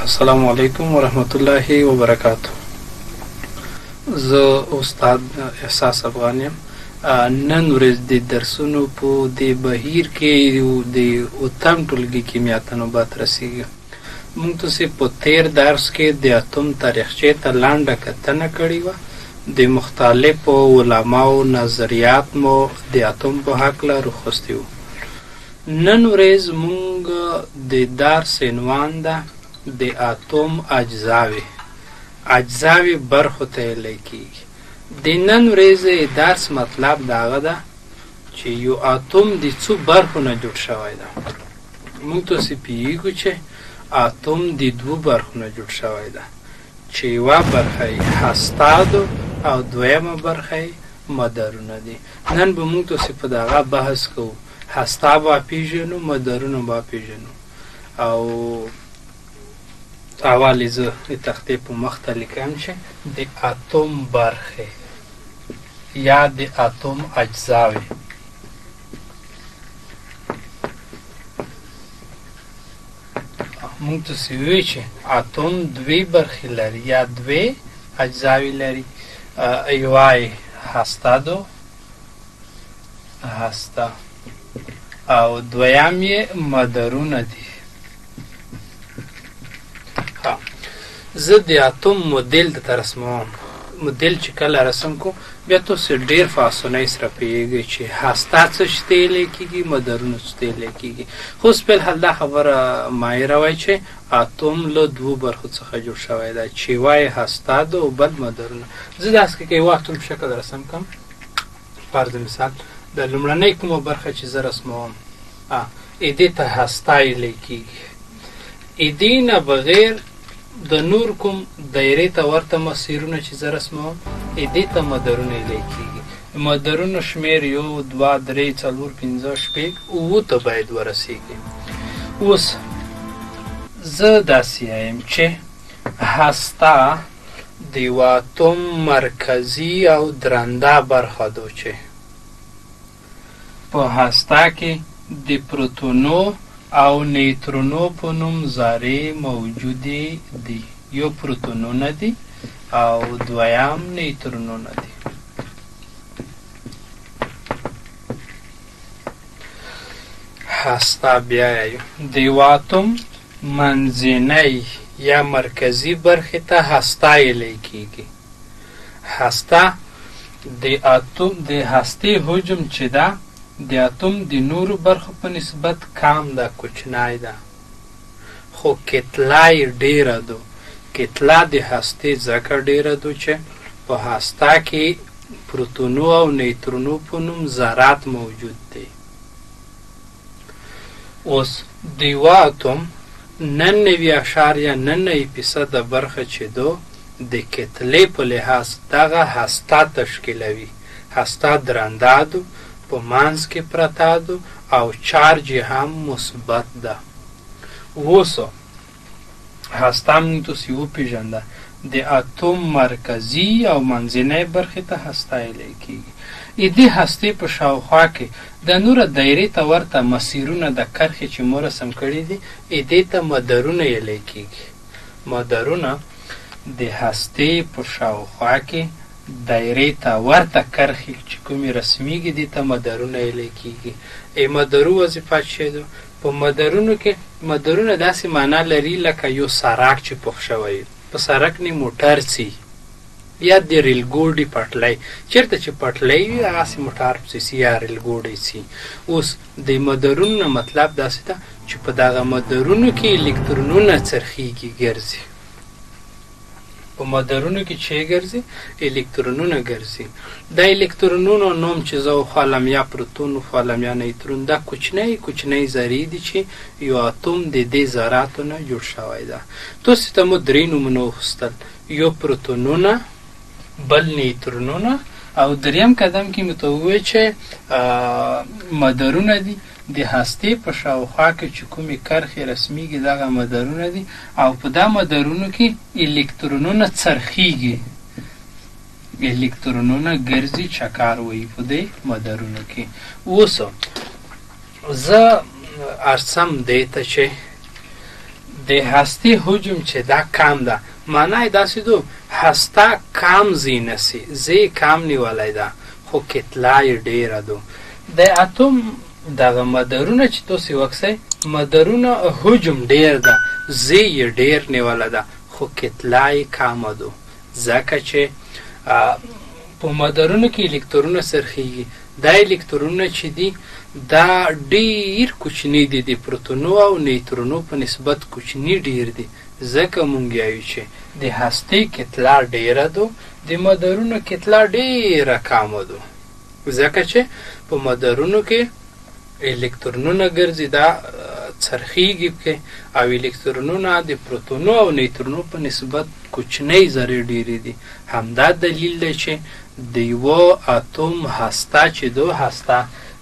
السلام علیکم ورحمت الله وبرکاتہ. زه استاد احساس افغان یم. نن ورځ د درسونو په دې بهیر کې د اوتم ټولګي کیمیا نوبت رسیږي. موږ تاسې په تیر درس کې د اتم تاریخچې ته لنډه کتنه کړې وه. د مختلفو علماو نظریات مو د اتم په هکله راخوستي وو. نن ورځ موږ د درس عنوان ده د اتم اجزاوې برخو ته ویلی کېږي. د نن ورځې درس مطلب د هغه ده چې یو اتم د څو برخو نه جوړ شوی ده. موږ تاسې پوهېږو چې اتم د دوو برخو نه جوړ شوی ده، چې یوه برخه یې هسته ده او دویمه برخه یې مدارونه دي. نن به موږ تاسې په دغه بحث کوو. هسته به پیژنو، مدارونه به پیژنو. او اول زه د تختې په مخ ته لیکم چې د اتم برخې یا د اتم اجزاوې. موږ تاسې ووایو چې اتم دوې برخې لري یا دوې اجزاوې لري. یوه یې هسته ده، هسته، او دویم یې مدارونه دي. زه د اتم مدل درته رسموم. مدل چې کله رسم کو بیا تاسې ډېر په اسانۍ سره پوهېږئ چې هسته څه شي ته ویلی کېږي، مدارونه څه ته ویلی کېږي. خو اوس فلحال دا خبره مه هېروئ چې اتم له دوو برخو څخه جوړ شوی دی، چې یوه یې هسته ده او بل مدارونه. زه داسې که یو اتم په شکل رسم کړم، فرض مثال د لومړنۍ کومه برخه چې زه رسموم دې ته هسته ویلی کېږي. دې نه بغیر د نور کوم دایرې ته ورته مسیرونه چې زه رسموم دې ته مدارونه ویلی کېږي. مدارونو شمېر 1 2 3 4 5 6 اووه ته باید ورسېږي. اوس زه داسې وایم چې هسته د یوه اتم مرکزي او درنده برخه ده چې په هسته کې د پروتونو او نیوترونو په نوم ذرې موجودې دي. یو پروتونونه دي او دویم نیوترونونه دي. هسته بیا یو د یوه اتم منځنۍ یا مرکزي برخې ته هسته ویلی کېږي. هسته د هستې حجم چې ده د اتم د نورو برخو په نسبت کم ده، کوچنی ده، خو کتله یې ډېره ده. کتله د هستې ځکه ډېره ده چې په هسته کې پروتونو او نیوترونو په نوم ذرات موجود دي. اوس د یوه اتم 99.99% برخه چې ده د کتلې په لحاظ دغه هسته تشکیلوي. هسته درنده ده، په منځ کې پرته ده او چارج هم مثبت ده. اوس هسته موږ تاسې وپېژنده. د اتم مرکزي او منځنۍ برخې ته هسته ویلی کېږي. دې هستې په شاوخوا کې د نوره دایرې ته ورته مسیرونه د کرښې چې مو رسم کړي دي دې ته مدارونه ویلی کېږي. مدارونه د هستې په شاوخوا کې دایرې ته ورته کرښې چې کومې رسمیږي دې ته مدارونه ویلی کېږي. مدارو وظیفه څه ده؟ په مدارونو کې مدارونه داسې معنا لري لکه یو سړک چې پوخ شوی. په سړک نه موټر ځي یا د ریل ګوډي پټلۍ، چېرته چې پټلۍ وي هغسې موټر پسې ځي یا ریل ګوډی ځي. اوس د مدارونو نه مطلب داسې ده چې په دغه مدارونو کې الکترونونه څرخیږي، ګرځي. په مدارونو کې چې ګرځي الکترونونه ګرځي. د الکترونونو نوم چې زه وخوالم یا پروتون وخوالم یا نیوترون، دا کوچنۍ ذرې دي چې یو اتم د دې ذراتو نه جوړ شوی ده. تاسې ته مو 3 نومونه وخوستل، یو پروتونونه، بل نیوترونونه، او دریم قدم کې مو ته ووایي چې مدارونه دي. د هستې په شاوخوا کې چې کومې کرښې رسمیږي دغه مدارونه دي او په دا مدارونو کې الکترونونه څرخیږي. الکترونونه ګرځي، چکر وهي په دې مدارونو کې. اوس زه ارسم دې ته چې د هستې حجم چې دا کم ده معنا یې داسې دو هسته کم زینسی زی کم نیولی ده خو کتله یې ډېره دو د اتم دغه مدارونه چې تاسې وکسئ مدارونه حجم ډېر ده زی یې ډېر نیولی ده خو کتله یې کمه دو ځکه چې په مدارونو کې الکترونونه څرخیږي دا الکترونونه چې دي دا ډیر کوچني دي د پروتونو او نیوترونو په نسبت کوچني ډیر دي ځکه مونږ یایو چې د هستې کتله ډیره ده د مدارونو کتله ډیره کمه ده ځکه چې په مدارونو کې الکترونونه ګرځي دا څرخیږي پکې او الکترونونه د پروتونو او نیوترونو په نسبت کوچنۍ ذرې ډیرې دي همدا دلیل دی چې د یوه اتوم هسته چې دو هسته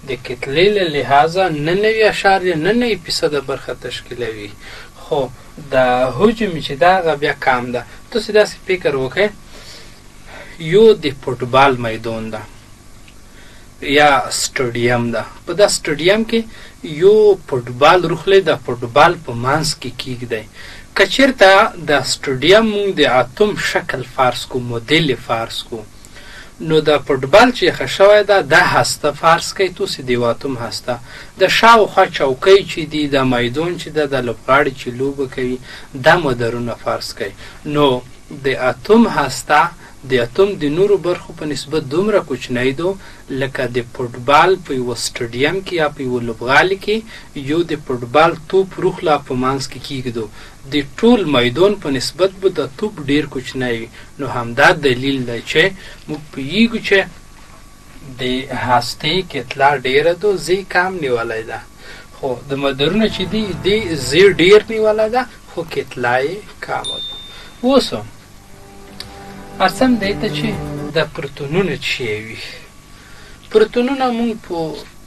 د کتلې له لحاظه 99.99% برخه تشکیلوي خو د حجم چې دا هغه بیا کم ده تاسې داسې فکر وکړئ یو د فوټبال میدان ده یا سټډیم ده په دا سټډیم کې یو فوټبال روخلی د فوټبال په منځ کې کیږدی که چېرته د سټډیم مونږ د اتوم شکل فرض کو مدل فرض کو نو د فوټبال چې ښه شوی ده دا هسته فرض کوئ تاسې د یو اتوم هسته د شاوخوا چوکۍ چې دي د میدان چې ده د لوبغاړي چې لوبه کوي دا مدارونه فرض کوئ نو د اتوم هسته د اتوم د نورو برخو په نسبت دومره کوچنی دو لکه د فوټبال په یوه سټډیم کې یا په یوه لوبغالي کې یو د فوټبال توپ روخلا په منځ کې کیږدو د ټول میدان په نسبت به د توپ ډیر کوچنی وي نو همدا دلیل دی چې موږ پوهیږو چې د هستې کتله ډیره دو زی کم نیولی ده خو د مدارونه چې دي دی زی ډیر نیولی ده خو کتله یې کمه ده اوس ارسم دی ته چې د پروتونونه څه وي پروتونونه مونږ په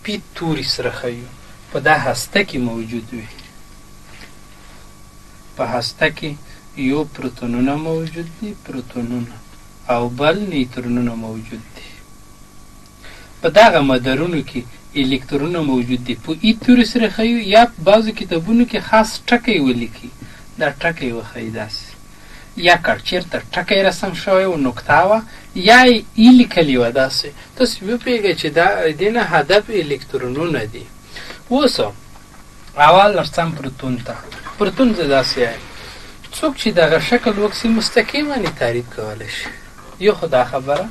پی توري سره ښیو په دا هسته کې موجود وي په هسته کې یو پروتونونه موجود دي پروتونونه او بل نیوترونونه موجود دي په دغه مدارونو کې الکترونونه موجود دي په ای توري سره ښیو یا په بعضو کتابونو کې خاص ټکی ولیکي دا ټکی وښیي داسې یا که چېرته ټکی رسم شوی و نقطه وه یا یې ای لیکلي وه داسې تاسې وپوهېږئ چې دا دې نه هدف الکترونونه دي اوس اول ارسم پروتون ته پروتون زه داسې وایم څوک چې دغه شکل وکسي مستقیما یې تعریف کولی شي یو خو دا خبره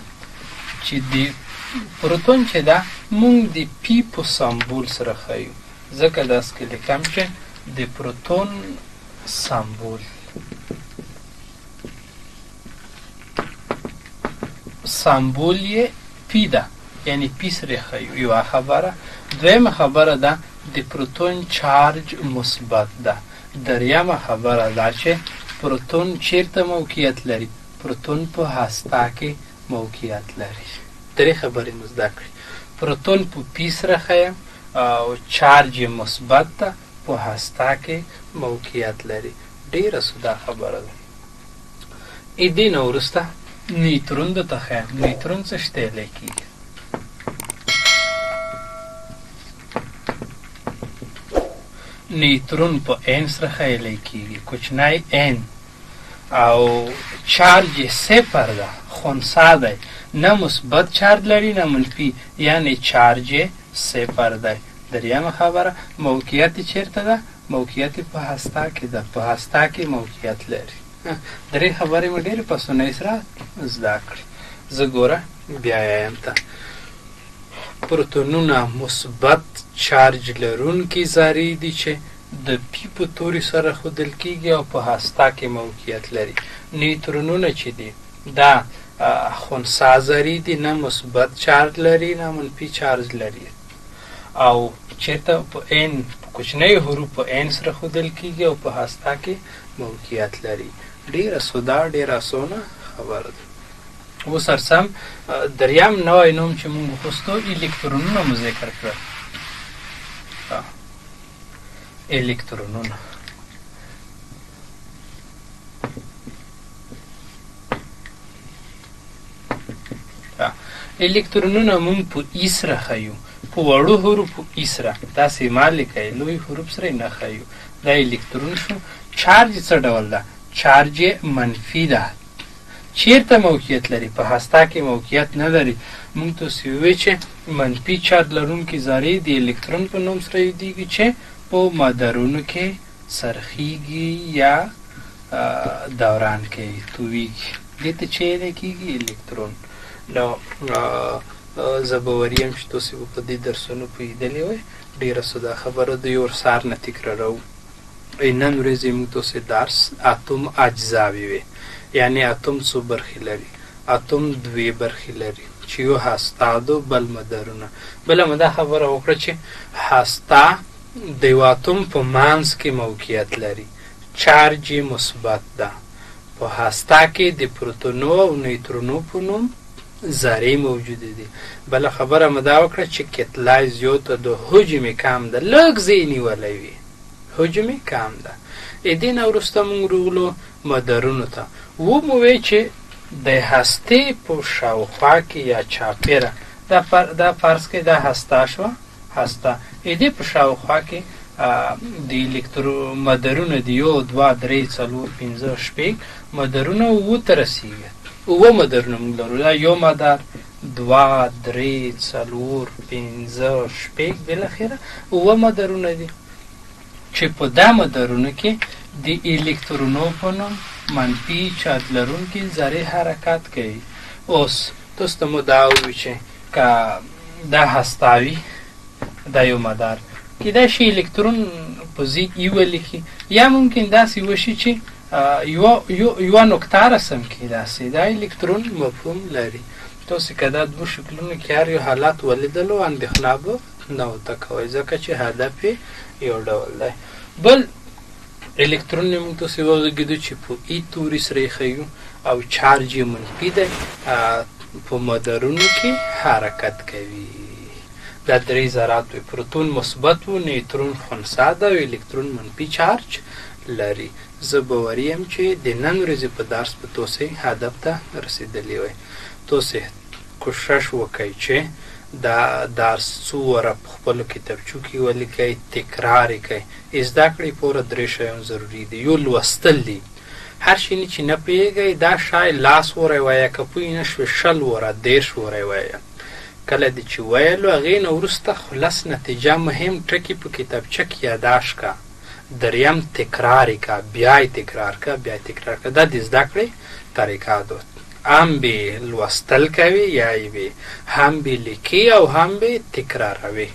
چې د پروتون چې ده مونږ د پی په سمبول سره ښیو ځکه داسې کې لیکم چې د پروتون سمبول سمبول یې پی ده یعنی پی سره ښیو یوه خبره دویمه خبره ده د پروتون چارج مثبت ده دریمه خبره ده چې پروتون چیرته موقعیت لري پروتون په هسته کې موقعیت لري درې خبرې مو زده کړي پروتون په پی سره ښیم او چارج یې مثبت ده په هسته کې موقعیت لري ډېره سوده خبره ده دې نه وروسته نیوترون درته ښیم نیوترون څه شی ته ویلی کېږي نیوترون په این سره ښیلی کېږي کوچنی این او چارج یې صفر ده خنثی دی نه مثبت چارج لري نه منفي یعنې چارج یې صفر دی دریمه خبره موقعیت یې چېرته ده موقعیت یې په هسته کې ده په هسته کې موقعیت لري درې خبرې مې ډېرې په اسانۍ سره زده کړې زه ګوره بیا وایم ته پروتونونه مثبت چارج لرونکي ذرې دي چې د پی په توري سره ښودل کېږي او په هسته کې موقعیت لري نیوترونونه چې دي دا خنثی ذرې دي نه مثبت چارج لري نه منفي چارج لري او چېرته په این په کوچنیو حروف په این سره ښودل کېږي او په هسته کې موقعیت لري ډېره سوده ډېره اسانه خبره ده اوس ارسم دریم نوی نوم چې مونږ وخوستو الکترونونه مو ذکر کړل الکترونونه الکترونونه مونږ په ای سره ښیو په وړو حروفو ای سره داسې ما لیکئ لوی حروف سره یې نه ښیو دا الکترون شو چارج څه ډول ده؟ چارج منفي ده. چیرته موقعیت لري؟ په هسته کې موقعیت نه لري. موږ تاسې ووایو چې منفي چارج لرونکي ذرې د الکترون په نوم سره یادېږي چې په مدارونو کې څرخیږي یا دوران کوي، تویږي. دې ته چې ویلی کېږي؟ الکترون. نو زه باوري یم چې تاسې به په دې درسونو پوهېدلي وئ. ډېره ساده خبره ده، یو سهار نه تکراروو. نن ورځې موږ تاسې درس اتم اجزاوې وې، یعنې اتم څو برخې لري؟ اتم دوې برخې لري چې یو هسته ده، بل مدارونه. بله مو دا خبره وکړه چې هسته د یو اتم په منځ کې موقعیت لري، چارج یې مثبت ده. په هسته کې د پروتونو او نیوترونو په نوم ذرې موجوده دي. بله خبره مو دا وکړه چې کتله زیاته ده، حجم یې کم ده، لږ ځای نیولی وي، حجم یې کم ده. دې نه وروسته موږ راغلو مدارونو ته. ومو وی چې د هستې په شاوخوا کې یا چاپېره، دا فرض کې دا هسته شوه، هسته دې په شاوخوا کې د الکترون مدارونه دي، 1 2 3 4 5 6 مدارونه اووه ته رسېږي. اووه مدارونه موږ لرو، دا یو مدار، 2 3 4 5 6 بالاخره اووه مدارونه دي چې په دا مدارونو کې د الکترونو په نوم منفي چارج لرونکي ذرې حرکت کوي. اوس تاسو ته مو دا ووایو چې که دا هسته وي، دا یو مدار، کیدای شي الکترون په ځای ایولی کړي، یا ممکن داسې وشي چې یوه نقطه رسم کړي داسې. دا الکترون مفهوم لري. تاسې که دا دوه شکلونو کې هر یو حالت ولیدلو، اندېښنه به نه ورته کوئ، ځکه چې هدف یې یو ډول دی. بل الکترون یې موږ تاسې وغږېدو چې په ای توري سره یې ښیو او چارج یې منفي دی، په مدارونو کې حرکت کوي. دا درې ذرات وي، پروتون مثبت و، نیوترون خنثی ده او الکترون منفي چارج لري. زه باوري یم چې د نن ورځې په درس به تاسې هدف ته رسېدلي وئ. تاسې کوشش وکئ چې دا درس څو واره په خپلو کتابچو کې ولیکئ، تکرار یې کئ. زده کړې پوره 3 شیان ضروري دي. یو لوستل دي، هر شي چې نه پوهېږئ دا شی 10 واره وایه، که پوه نه شوې 20 واره 30 واره وایه. کله دې چې ویلو هغې نه وروسته خلص نتیجه مهم ټکي په کتابچه کې یاداشت که. دریم تکرار یې که، بیا یې تکرار که، بیا یې تکرار که. دا د زده کړې طریقه ده. هم به لوستل کوي یا یې به هم به لیکي او هم به تکراروي.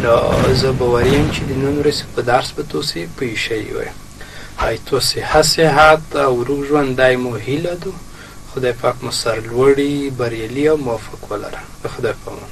نو زه باوري یم چې د نن ورځې په درس به تاسې پوه شوي وئ. تاسې ښه صحت او روغ ژوندی مو هیله ده. خدای پاک مو سرلوړي، بریالي او موفق ولره. په خدای پامان.